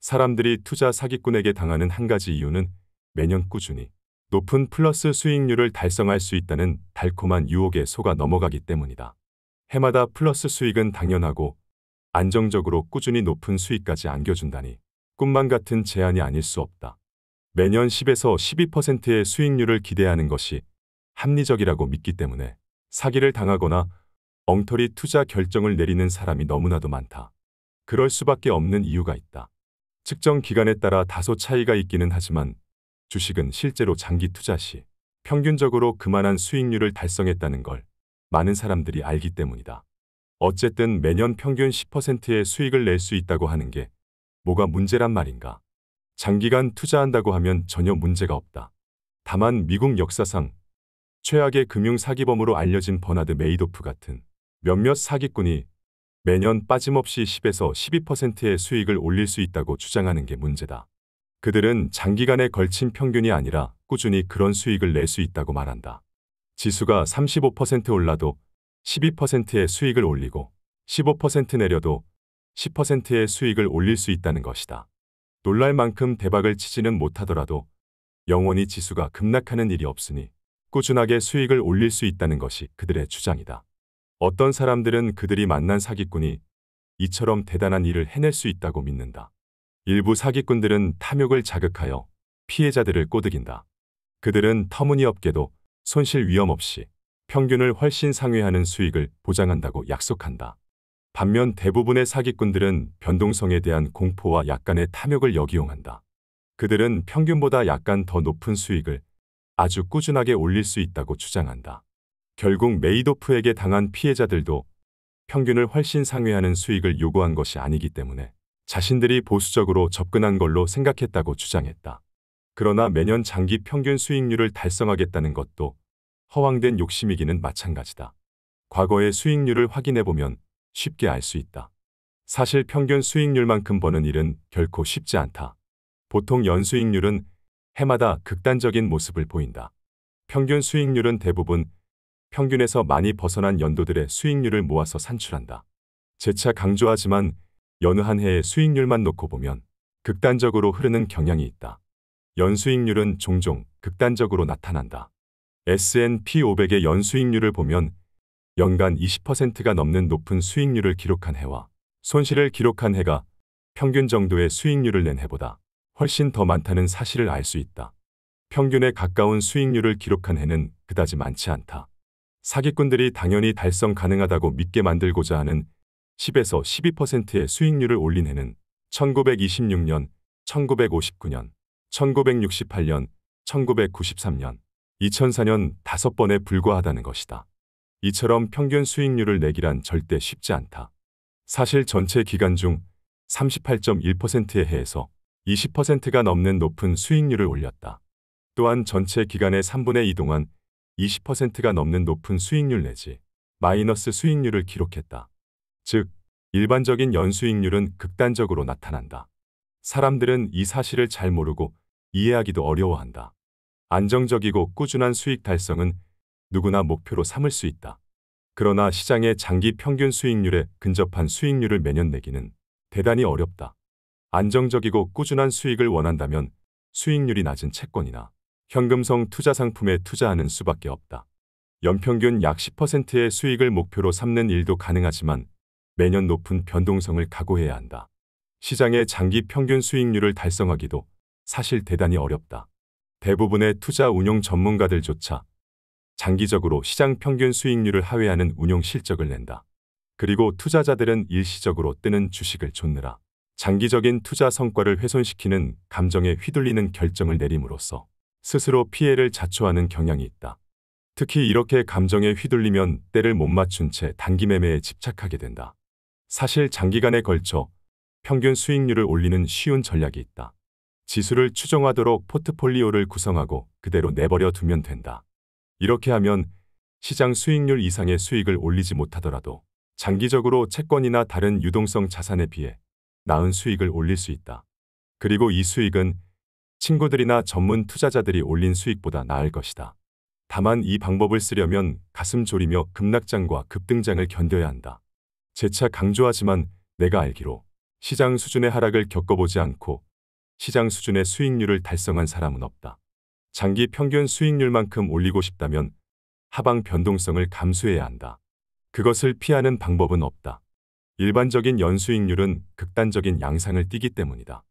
사람들이 투자 사기꾼에게 당하는 한 가지 이유는 매년 꾸준히 높은 플러스 수익률을 달성할 수 있다는 달콤한 유혹에 속아 넘어가기 때문이다. 해마다 플러스 수익은 당연하고 안정적으로 꾸준히 높은 수익까지 안겨준다니 꿈만 같은 제안이 아닐 수 없다. 매년 10에서 12%의 수익률을 기대하는 것이 합리적이라고 믿기 때문에 사기를 당하거나 엉터리 투자 결정을 내리는 사람이 너무나도 많다. 그럴 수밖에 없는 이유가 있다. 측정 기간에 따라 다소 차이가 있기는 하지만 주식은 실제로 장기 투자 시 평균적으로 그만한 수익률을 달성했다는 걸 많은 사람들이 알기 때문이다. 어쨌든 매년 평균 10%의 수익을 낼 수 있다고 하는 게 뭐가 문제란 말인가? 장기간 투자한다고 하면 전혀 문제가 없다. 다만 미국 역사상 최악의 금융 사기범으로 알려진 버나드 메이도프 같은 몇몇 사기꾼이 매년 빠짐없이 10에서 12%의 수익을 올릴 수 있다고 주장하는 게 문제다. 그들은 장기간에 걸친 평균이 아니라 꾸준히 그런 수익을 낼 수 있다고 말한다. 지수가 35% 올라도 12%의 수익을 올리고 15% 내려도 10%의 수익을 올릴 수 있다는 것이다. 놀랄 만큼 대박을 치지는 못하더라도 영원히 지수가 급락하는 일이 없으니 꾸준하게 수익을 올릴 수 있다는 것이 그들의 주장이다. 어떤 사람들은 그들이 만난 사기꾼이 이처럼 대단한 일을 해낼 수 있다고 믿는다. 일부 사기꾼들은 탐욕을 자극하여 피해자들을 꼬드긴다. 그들은 터무니없게도 손실 위험 없이 평균을 훨씬 상회하는 수익을 보장한다고 약속한다. 반면 대부분의 사기꾼들은 변동성에 대한 공포와 약간의 탐욕을 역이용한다. 그들은 평균보다 약간 더 높은 수익을 아주 꾸준하게 올릴 수 있다고 주장한다. 결국 메이도프에게 당한 피해자들도 평균을 훨씬 상회하는 수익을 요구한 것이 아니기 때문에 자신들이 보수적으로 접근한 걸로 생각했다고 주장했다. 그러나 매년 장기 평균 수익률을 달성하겠다는 것도 허황된 욕심이기는 마찬가지다. 과거의 수익률을 확인해보면 쉽게 알 수 있다. 사실 평균 수익률만큼 버는 일은 결코 쉽지 않다. 보통 연수익률은 해마다 극단적인 모습을 보인다. 평균 수익률은 대부분 평균에서 많이 벗어난 연도들의 수익률을 모아서 산출한다. 재차 강조하지만 여느 한 해의 수익률만 놓고 보면 극단적으로 흐르는 경향이 있다. 연수익률은 종종 극단적으로 나타난다. S&P 500의 연수익률을 보면 연간 20%가 넘는 높은 수익률을 기록한 해와 손실을 기록한 해가 평균 정도의 수익률을 낸 해보다 훨씬 더 많다는 사실을 알 수 있다. 평균에 가까운 수익률을 기록한 해는 그다지 많지 않다. 사기꾼들이 당연히 달성 가능하다고 믿게 만들고자 하는 10에서 12%의 수익률을 올린 해는 1926년, 1959년, 1968년, 1993년, 2004년 5번에 불과하다는 것이다. 이처럼 평균 수익률을 내기란 절대 쉽지 않다. 사실 전체 기간 중 38.1%의 해에서 20%가 넘는 높은 수익률을 올렸다. 또한 전체 기간의 3분의 2 동안 20%가 넘는 높은 수익률 내지 마이너스 수익률을 기록했다. 즉, 일반적인 연수익률은 극단적으로 나타난다. 사람들은 이 사실을 잘 모르고 이해하기도 어려워한다. 안정적이고 꾸준한 수익 달성은 누구나 목표로 삼을 수 있다. 그러나 시장의 장기 평균 수익률에 근접한 수익률을 매년 내기는 대단히 어렵다. 안정적이고 꾸준한 수익을 원한다면 수익률이 낮은 채권이나 현금성 투자 상품에 투자하는 수밖에 없다. 연평균 약 10%의 수익을 목표로 삼는 일도 가능하지만 매년 높은 변동성을 각오해야 한다. 시장의 장기 평균 수익률을 달성하기도 사실 대단히 어렵다. 대부분의 투자 운용 전문가들조차 장기적으로 시장 평균 수익률을 하회하는 운용 실적을 낸다. 그리고 투자자들은 일시적으로 뜨는 주식을 쫓느라 장기적인 투자 성과를 훼손시키는 감정에 휘둘리는 결정을 내림으로써 스스로 피해를 자초하는 경향이 있다. 특히 이렇게 감정에 휘둘리면 때를 못 맞춘 채 단기 매매에 집착하게 된다. 사실 장기간에 걸쳐 평균 수익률을 올리는 쉬운 전략이 있다. 지수를 추종하도록 포트폴리오를 구성하고 그대로 내버려 두면 된다. 이렇게 하면 시장 수익률 이상의 수익을 올리지 못하더라도 장기적으로 채권이나 다른 유동성 자산에 비해 나은 수익을 올릴 수 있다. 그리고 이 수익은 친구들이나 전문 투자자들이 올린 수익보다 나을 것이다. 다만 이 방법을 쓰려면 가슴 졸이며 급락장과 급등장을 견뎌야 한다. 재차 강조하지만 내가 알기로 시장 수준의 하락을 겪어보지 않고 시장 수준의 수익률을 달성한 사람은 없다. 장기 평균 수익률만큼 올리고 싶다면 하방 변동성을 감수해야 한다. 그것을 피하는 방법은 없다. 일반적인 연수익률은 극단적인 양상을 띠기 때문이다.